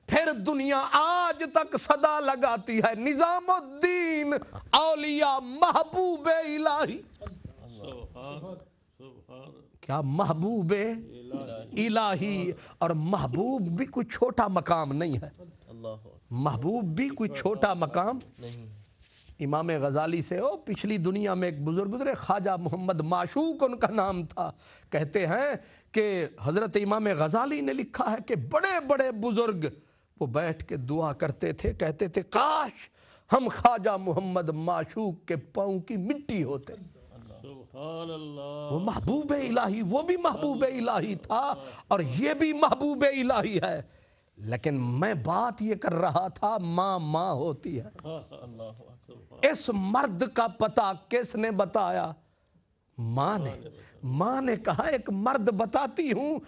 پھر دنیا آج تک صدا لگاتی ہے نظام الدین اولیاء محبوب الہی. کیا محبوب الہی؟ اور محبوب بھی کوئی چھوٹا مقام نہیں ہے. محبوب بھی کوئی چھوٹا مقام نہیں. امام غزالی سے پچھلی دنیا میں ایک بزرگ گزرے خواجہ محمد معشوق ان کا نام تھا. کہتے ہیں کہ حضرت امام غزالی نے لکھا ہے کہ بڑے بڑے بزرگ وہ بیٹھ کے دعا کرتے تھے, کہتے تھے کاش ہم خواجہ محمد معشوق کے پاؤں کی مٹی ہوتے. سبحان اللہ. وہ محبوب الہی, وہ بھی محبوب الہی تھا اور یہ بھی محبوب الہی ہے. لیکن میں بات یہ کر رہا تھا ماں ہوتی ہے. اس مرد کا پتہ کس نے بتایا؟ ماں نے کہا ایک مرد بتاتی ہوں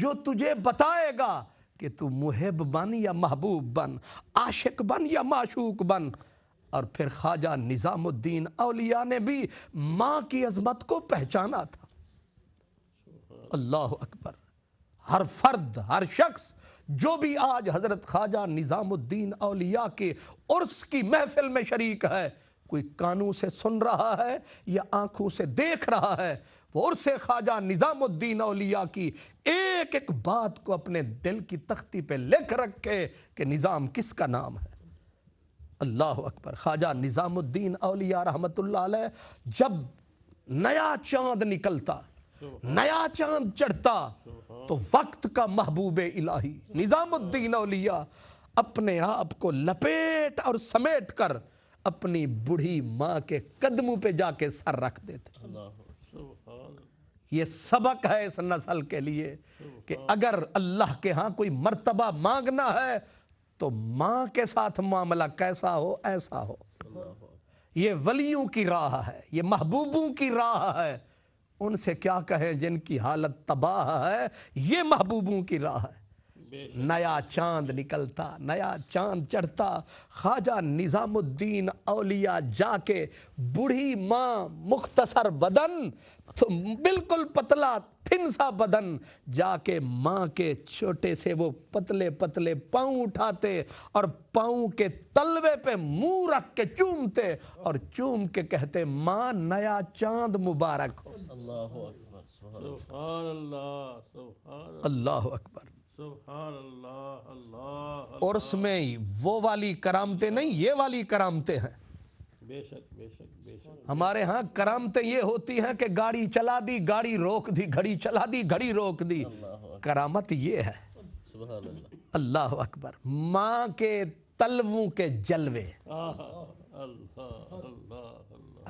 جو تجھے بتائے گا کہ تو محب بن یا محبوب بن, عاشق بن یا معشوق بن. اور پھر خواجہ نظام الدین اولیاء نے بھی ماں کی عظمت کو پہچانا تھا. اللہ اکبر. ہر فرد, ہر شخص جو بھی آج حضرت خواجہ نظام الدین اولیاء کے عرس کی محفل میں شریک ہے, کوئی کانوں سے سن رہا ہے یا آنکھوں سے دیکھ رہا ہے, وہ عرس خواجہ نظام الدین اولیاء کی ایک ایک بات کو اپنے دل کی تختی پہ لکھ رکھے کہ نظام کس کا نام ہے. اللہ اکبر. خواجہ نظام الدین اولیاء رحمت اللہ علیہ جب نیا چاند نکلتا, نیا چاند چڑھتا, تو وقت کا محبوب الہی نظام الدین اولیاء اپنے آپ کو لپیٹ اور سمیٹ کر اپنی بڑھی ماں کے قدموں پہ جا کے سر رکھ دیتے. یہ سبق ہے اس نسل کے لیے کہ اگر اللہ کے ہاں کوئی مرتبہ مانگنا ہے تو ماں کے ساتھ معاملہ کیسا ہو ایسا ہو. یہ ولیوں کی راہ ہے, یہ محبوبوں کی راہ ہے. ان سے کیا کہیں جن کی حالت تباہ ہے, یہ محبوبوں کی راہ ہے. نیا چاند نکلتا, نیا چاند چڑھتا, خواجہ نظام الدین اولیاء جا کے بڑھی ماں, مختصر بدن, تو بالکل پتلا تھن سا بدن, جا کے ماں کے چھوٹے سے وہ پتلے پتلے پاؤں اٹھاتے اور پاؤں کے تلوے پہ منہ رکھ کے چومتے اور چوم کے کہتے ماں نیا چاند مبارک ہو. اللہ اکبر. سبحان اللہ. سبحان اللہ اکبر. سبحان اللہ. اللہ. اور اس میں وہ والی کرامتیں نہیں, یہ والی کرامتیں ہیں. بے شک بے شک بے شک. ہمارے ہاں کرامتیں یہ ہوتی ہیں کہ گاڑی چلا دی, گاڑی روک دی, گھڑی چلا دی, گھڑی روک دی. کرامت یہ ہے. سبحان اللہ. اللہ اکبر. ماں کے تلووں کے جلوے, اللہ اللہ.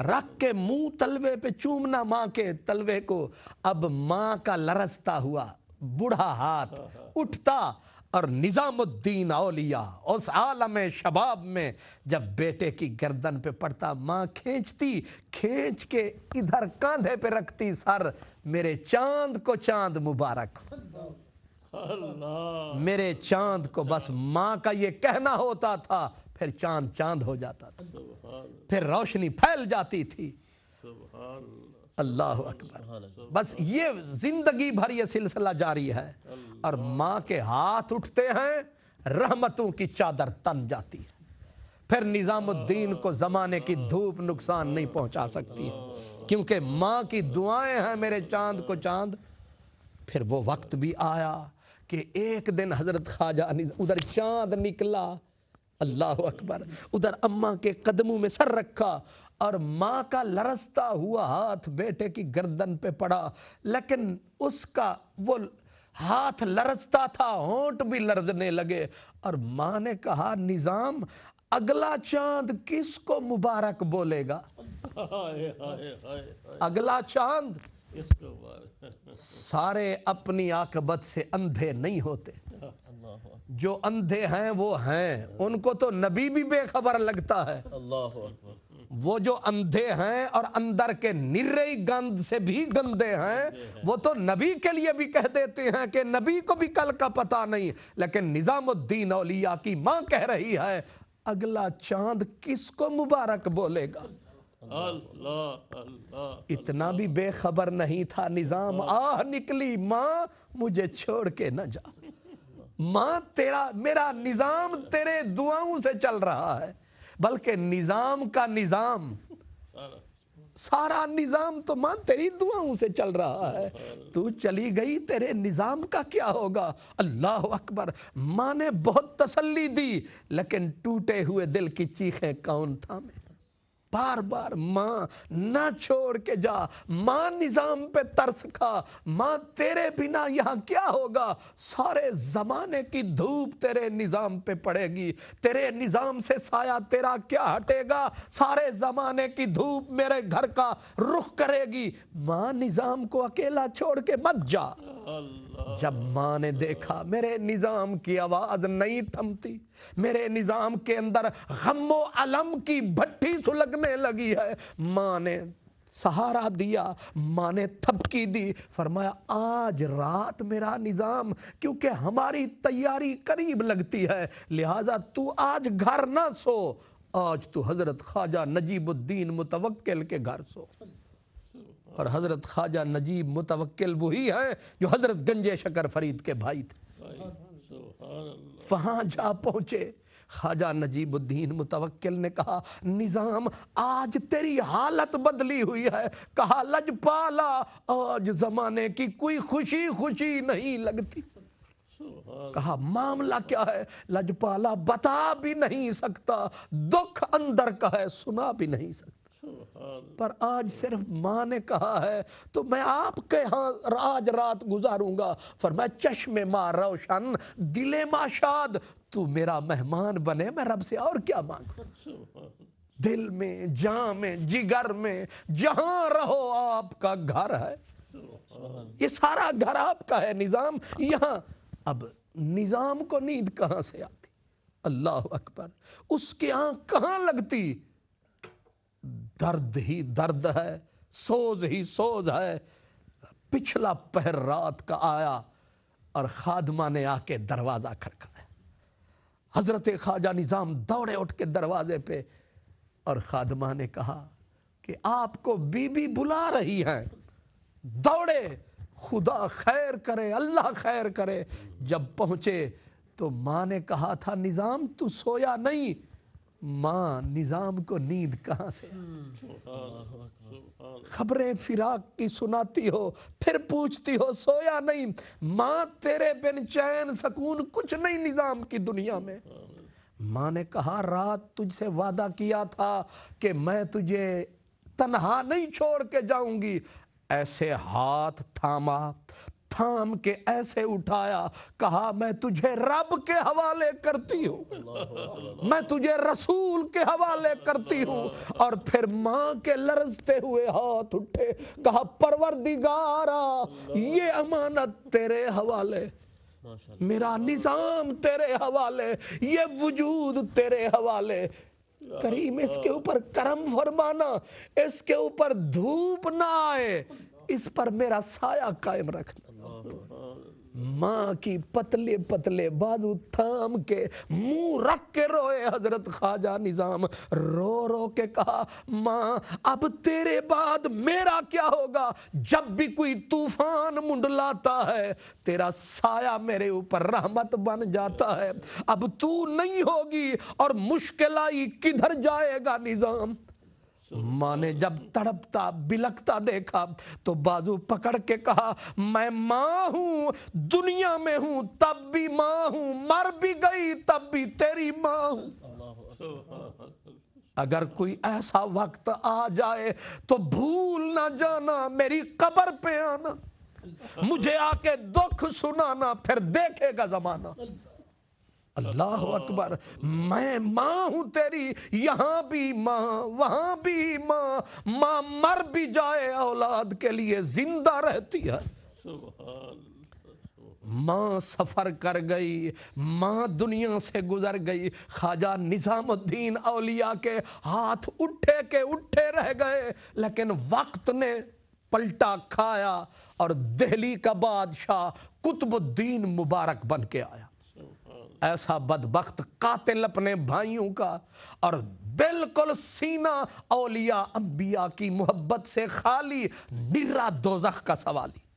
رکھ کے منہ تلوے پہ چومنا ماں کے تلوے کو. اب ماں کا لرزتا ہوا بوڑھا ہاتھ اٹھتا اور نظام الدین اولیاء اس عالم شباب میں جب بیٹے کی گردن پہ پڑتا, ماں کھینچتی, کھینچ کے ادھر کاندھے پہ رکھتی سر, میرے چاند کو چاند مبارک ہو. میرے چاند کو, بس ماں کا یہ کہنا ہوتا تھا, پھر چاند چاند ہو جاتا تھا, پھر روشنی پھیل جاتی تھی. اللہ اکبر. بس یہ زندگی بھر یہ سلسلہ جاری ہے. اور ماں کے ہاتھ اٹھتے ہیں, رحمتوں کی چادر تن جاتی ہے. پھر نظام الدین کو زمانے کی دھوپ نقصان نہیں پہنچا سکتی ہے, کیونکہ ماں کی دعائیں ہیں میرے چاند کو چاند. پھر وہ وقت بھی آیا کہ ایک دن حضرت خواجہ ادھر چاند نکلا, اللہ اکبر, ادھر اماں کے قدموں میں سر رکھا اور ماں کا لرزتا ہوا ہاتھ بیٹے کی گردن پہ پڑا. لیکن اس کا وہ ہاتھ لرزتا تھا, ہونٹ بھی لرزنے لگے, اور ماں نے کہا نظام اگلا چاند کس کو مبارک بولے گا؟ اگلا چاند. سارے اپنی عاقبت سے اندھے نہیں ہوتے, جو اندھے ہیں وہ ہیں, ان کو تو نبی بھی بے خبر لگتا ہے. وہ جو اندھے ہیں اور اندر کے نرئی گند سے بھی گندے ہیں, وہ تو نبی کے لیے بھی کہہ دیتے ہیں کہ نبی کو بھی کل کا پتہ نہیں. لیکن نظام الدین اولیاء کی ماں کہہ رہی ہے اگلا چاند کس کو مبارک بولے گا؟ اتنا بھی بے خبر نہیں تھا نظام. آہ نکلی ماں, مجھے چھوڑ کے نہ جا, ماں میرا نظام تیرے دعاؤں سے چل رہا ہے، بلکہ نظام کا نظام، سارا نظام تو ماں تیری دعاؤں سے چل رہا ہے، تو چلی گئی تیرے نظام کا کیا ہوگا؟ اللہ اکبر۔ ماں نے بہت تسلی دی، لیکن ٹوٹے ہوئے دل کی چیخیں کون تھامے؟ بار بار ماں نہ چھوڑ کے جا، ماں نظام پہ ترس کھا، ماں تیرے بنا یہاں کیا ہوگا؟ سارے زمانے کی دھوپ تیرے نظام پہ پڑے گی، تیرے نظام سے سایہ تیرا کیا ہٹے گا؟ سارے زمانے کی دھوپ میرے گھر کا رخ کرے گی، ماں نظام کو اکیلا چھوڑ کے مت جا۔ جب ماں نے دیکھا میرے نظام کی آواز نہیں تھمتی، میرے نظام کے اندر غم و علم کی بھٹی سلگنے لگی ہے، ماں نے سہارا دیا، ماں نے تھپکی دی، فرمایا آج رات میرا نظام، کیونکہ ہماری تیاری قریب لگتی ہے، لہٰذا تو آج گھر نہ سو، آج تو حضرت خواجہ نجیب الدین متوکل کے گھر سو۔ اور حضرت خواجہ نجیب متوکل وہی ہیں جو حضرت گنجے شکر فرید کے بھائی تھے۔ وہاں جا پہنچے، خواجہ نجیب الدین متوکل نے کہا نظام آج تیری حالت بدلی ہوئی ہے، کہا لجپالا آج زمانے کی کوئی خوشی خوشی نہیں لگتی۔ کہا معاملہ کیا ہے؟ لجپالا بتا بھی نہیں سکتا، دکھ اندر کا ہے سنا بھی نہیں سکتا، پر آج صرف ماں نے کہا ہے تو میں آپ کے ہاں آج رات گزاروں گا۔ فرمایا چشم ماں روشن دل ماں شاد، تو میرا مہمان بنے میں رب سے اور کیا مانگوں؟ دل میں جان میں جگر میں جہاں رہو آپ کا گھر ہے، یہ سارا گھر آپ کا ہے نظام۔ یہاں اب نظام کو نیند کہاں سے آتی؟ اللہ اکبر، اس کی آنکھ کہاں لگتی؟ درد ہی درد ہے، سوز ہی سوز ہے۔ پچھلا پہر رات کا آیا اور خادمہ نے آ کے دروازہ کھڑکایا، حضرت خواجہ نظام دوڑے اٹھ کے دروازے پہ، اور خادمہ نے کہا کہ آپ کو بی بی بلا رہی ہیں۔ دوڑے، خدا خیر کرے اللہ خیر کرے۔ جب پہنچے تو ماں نے کہا تھا نظام تو سویا نہیں، ماں نظام کو نیند کہاں سے؟ خبریں فراق کی سناتی ہو، پھر پوچھتی ہو سویا نہیں، ماں تیرے بن چین سکون کچھ نہیں نظام کی دنیا میں۔ ماں نے کہا رات تجھ سے وعدہ کیا تھا کہ میں تجھے تنہا نہیں چھوڑ کے جاؤں گی، ایسے ہاتھ تھام کے ایسے اٹھایا، کہا میں تجھے رب کے حوالے کرتی ہوں، میں تجھے رسول کے حوالے کرتی ہوں، اور پھر ماں کے لرزتے ہوئے ہاتھ اٹھے، کہا پروردگارا یہ امانت تیرے حوالے، میرا نظام تیرے حوالے، یہ وجود تیرے حوالے، کریم اس کے اوپر کرم فرمانا، اس کے اوپر دھوپ نہ آئے، اس پر میرا سایہ قائم رکھنا۔ ماں کی پتلے پتلے بازو تھام کے منہ رکھ کے روئے حضرت خواجہ نظام، رو رو کے کہا ماں اب تیرے بعد میرا کیا ہوگا؟ جب بھی کوئی طوفان منڈلاتا ہے تیرا سایہ میرے اوپر رحمت بن جاتا ہے، اب تو نہیں ہوگی اور مشکل آئی کدھر جائے گا نظام؟ ماں نے جب تڑپتا بلکتا دیکھا تو بازو پکڑ کے کہا میں ماں ہوں، دنیا میں ہوں تب بھی ماں ہوں، مر بھی گئی تب بھی تیری ماں ہوں۔ اگر کوئی ایسا وقت آ جائے تو بھول نہ جانا میری قبر پہ آنا، مجھے آ کے دکھ سنانا، پھر دیکھے گا زمانہ۔ اللہ اکبر، میں ماں ہوں تیری، یہاں بھی ماں وہاں بھی ماں، ماں مر بھی جائے اولاد کے لیے زندہ رہتی ہے۔ ماں سفر کر گئی، ماں دنیا سے گزر گئی، خواجہ نظام الدین اولیاء کے ہاتھ اٹھے کے اٹھے رہ گئے، لیکن وقت نے پلٹا کھایا اور دہلی کا بادشاہ قطب الدین مبارک بن کے آیا، ایسا بدبخت قاتل اپنے بھائیوں کا، اور بالکل سینہ اولیاء انبیاء کی محبت سے خالی، نرا دوزخ کا سوالی۔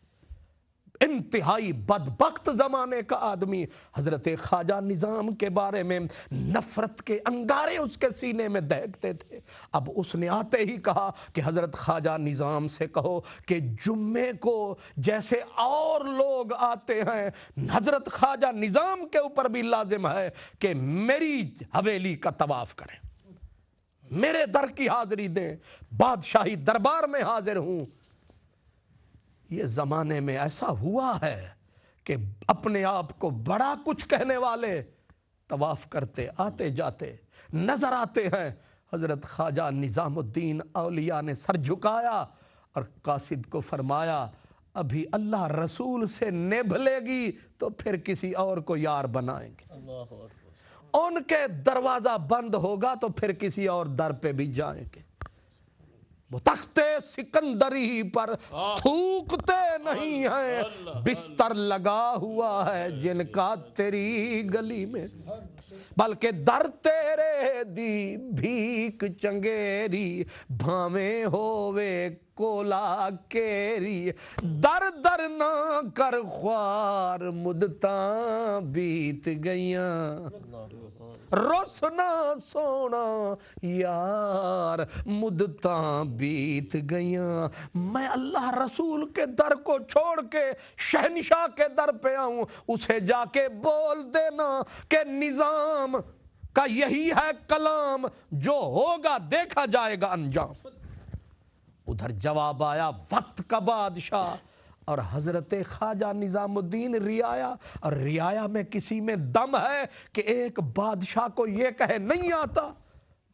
انتہائی بدبخت زمانے کا آدمی حضرت خواجہ نظام کے بارے میں نفرت کے انگارے اس کے سینے میں دہکتے تھے۔ اب اس نے آتے ہی کہا کہ حضرت خواجہ نظام سے کہو کہ جمعے کو جیسے اور لوگ آتے ہیں، حضرت خواجہ نظام کے اوپر بھی لازم ہے کہ میری حویلی کا طواف کریں، میرے در کی حاضری دیں، بادشاہی دربار میں حاضر ہوں۔ یہ زمانے میں ایسا ہوا ہے کہ اپنے آپ کو بڑا کچھ کہنے والے طواف کرتے آتے جاتے نظر آتے ہیں۔ حضرت خواجہ نظام الدین اولیاء نے سر جھکایا اور قاصد کو فرمایا ابھی اللہ رسول سے نبھلے گی تو پھر کسی اور کو یار بنائیں گے، ان کے دروازہ بند ہوگا تو پھر کسی اور در پہ بھی جائیں گے۔ وہ تخت سکندری پر تھوکتے نہیں ہیں، بستر لگا ہوا ہے جن کا تیری گلی میں، بلکہ در تیرے دی بھیک چنگیری بھامیں ہووے کولا کیری، در در نہ کر خوار مدتاں بیت گئیاں، روسنا سونا یار مدتاں بیت گئیاں۔ میں اللہ رسول کے در کو چھوڑ کے شہنشاہ کے در پہ آؤں، اسے جا کے بول دینا کہ نظام کا یہی ہے کلام، جو ہوگا دیکھا جائے گا انجام۔ ادھر جواب آیا وقت کا بادشاہ اور حضرت خواجہ نظام الدین رعایا، اور رعایا میں کسی میں دم ہے کہ ایک بادشاہ کو یہ کہے نہیں آتا۔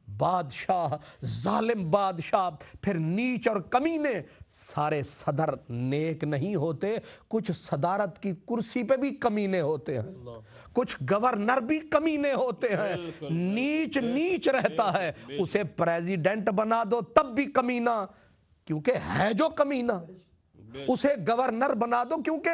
بادشاہ، ظالم بادشاہ، پھر نیچ اور کمینے۔ سارے صدر نیک نہیں ہوتے، کچھ صدارت کی کرسی پہ بھی کمینے ہوتے ہیں، کچھ گورنر بھی کمینے ہوتے ہیں۔ نیچ نیچ رہتا ہے، اسے پریزیڈنٹ بنا دو تب بھی کمینہ، کیونکہ ہے جو کمینہ۔ اسے گورنر بنا دو کیونکہ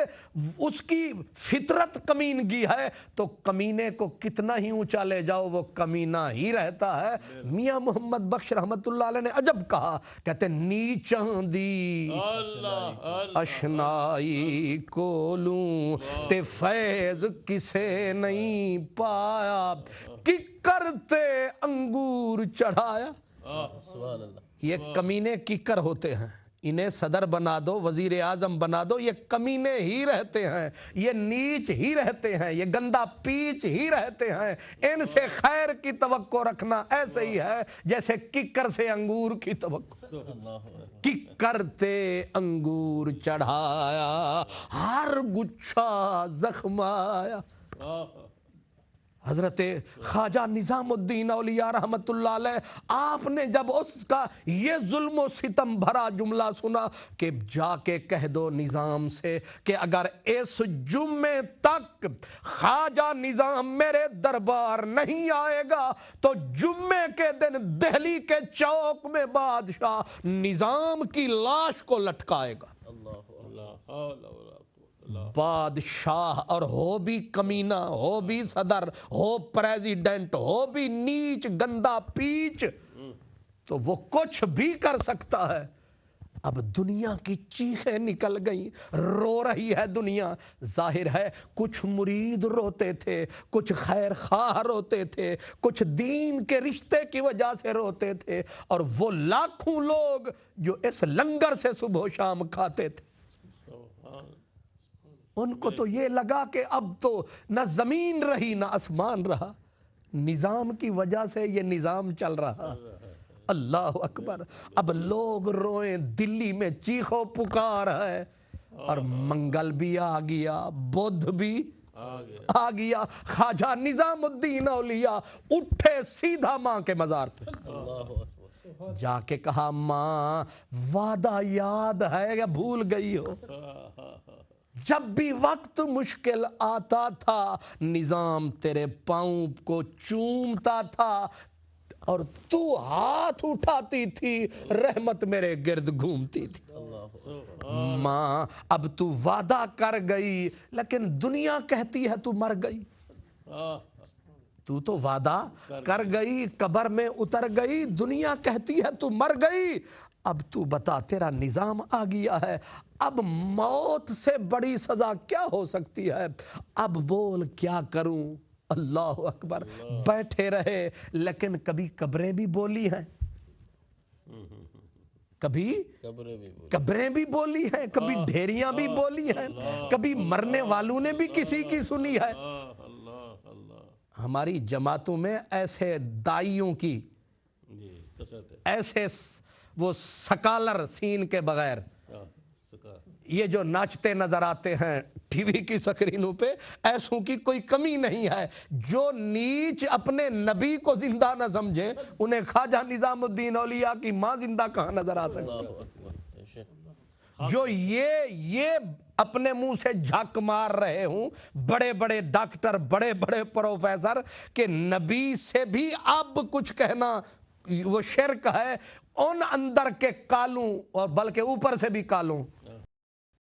اس کی فطرت کمینگی ہے، تو کمینے کو کتنا ہی اونچا لے جاؤ وہ کمینہ ہی رہتا ہے۔ میاں محمد بخش رحمت اللہ علیہ نے عجب کہا، کہتے نیچاں دی اشنائی کو لوں تے فیض کسے نہیں پایا، ککر تے انگور چڑھایا۔ یہ کمینے ککر ہوتے ہیں، انہیں صدر بنا دو، وزیر اعظم بنا دو، یہ کمینے ہی رہتے ہیں، یہ نیچ ہی رہتے ہیں، یہ گندا پیچ ہی رہتے ہیں۔ ان سے خیر کی توقع رکھنا ایسے ہی ہے جیسے ککر سے انگور کی توقع۔ ککر تے انگور چڑھایا، ہر گچھا زخم آیا۔ حضرت خواجہ نظام الدین اولیاء رحمت اللہ علیہ، آپ نے جب اس کا یہ ظلم و ستم بھرا جملہ سنا کہ جا کے کہہ دو نظام سے کہ اگر اس جمعے تک خواجہ نظام میرے دربار نہیں آئے گا تو جمعے کے دن دہلی کے چوک میں بادشاہ نظام کی لاش کو لٹکائے گا۔ بادشاہ، اور ہو بھی کمینہ، ہو بھی صدر، ہو پریزیڈنٹ، ہو بھی نیچ گندا پیچ، تو وہ کچھ بھی کر سکتا ہے۔ اب دنیا کی چیخیں نکل گئیں، رو رہی ہے دنیا۔ ظاہر ہے کچھ مرید روتے تھے، کچھ خیر خواہ روتے تھے، کچھ دین کے رشتے کی وجہ سے روتے تھے، اور وہ لاکھوں لوگ جو اس لنگر سے صبح و شام کھاتے تھے، ان کو تو یہ لگا کہ اب تو نہ زمین رہی نہ آسمان رہا، نظام کی وجہ سے یہ نظام چل رہا۔ اللہ اکبر۔ اب لوگ روئیں، دلی میں چیخو پکار ہے، اور منگل بھی آ گیا، بدھ بھی آ گیا۔ خواجہ نظام الدین اولیاء اٹھے سیدھا ماں کے مزار پہ، جا کے کہا ماں وعدہ یاد ہے یا بھول گئی ہو؟ جب بھی وقت مشکل آتا تھا نظام تیرے پاؤں کو چومتا تھا، اور تو ہاتھ اٹھاتی تھی رحمت میرے گرد گھومتی تھی۔ ماں اب تو وعدہ کر گئی، لیکن دنیا کہتی ہے تو مر گئی۔ تو وعدہ کر گئی، قبر میں اتر گئی، دنیا کہتی ہے تو مر گئی، اب تو بتا تیرا نظام آ گیا ہے، اب موت سے بڑی سزا کیا ہو سکتی ہے، اب بول کیا کروں۔ اللہ اکبر، بیٹھے رہے، لیکن کبھی قبریں بھی بولی ہیں، کبھی قبریں بھی بولی ہیں، کبھی ڈھیریاں بھی بولی ہیں، کبھی مرنے والوں نے بھی کسی کی سنی ہے۔ اللہ اللہ ہماری جماعتوں میں ایسے دائیوں کی، جی کثرت ہے ایسے وہ سکالر سین کے بغیر سکا یہ جو ناچتے نظر آتے ہیں ٹی وی کی سکرینوں پہ، ایسوں کی کوئی کمی نہیں ہے۔ جو نیچ اپنے نبی کو زندہ نہ سمجھیں، انہیں خواجہ نظام الدین اولیاء کی ماں زندہ کہاں نظر آ سکتی ہے؟ جو یہ اپنے منہ سے جھک مار رہے ہوں، بڑے بڑے ڈاکٹر، بڑے بڑے پروفیسر، کہ نبی سے بھی اب کچھ کہنا وہ شرک ہے، ان اندر کے کالوں اور بلکہ اوپر سے بھی کالوں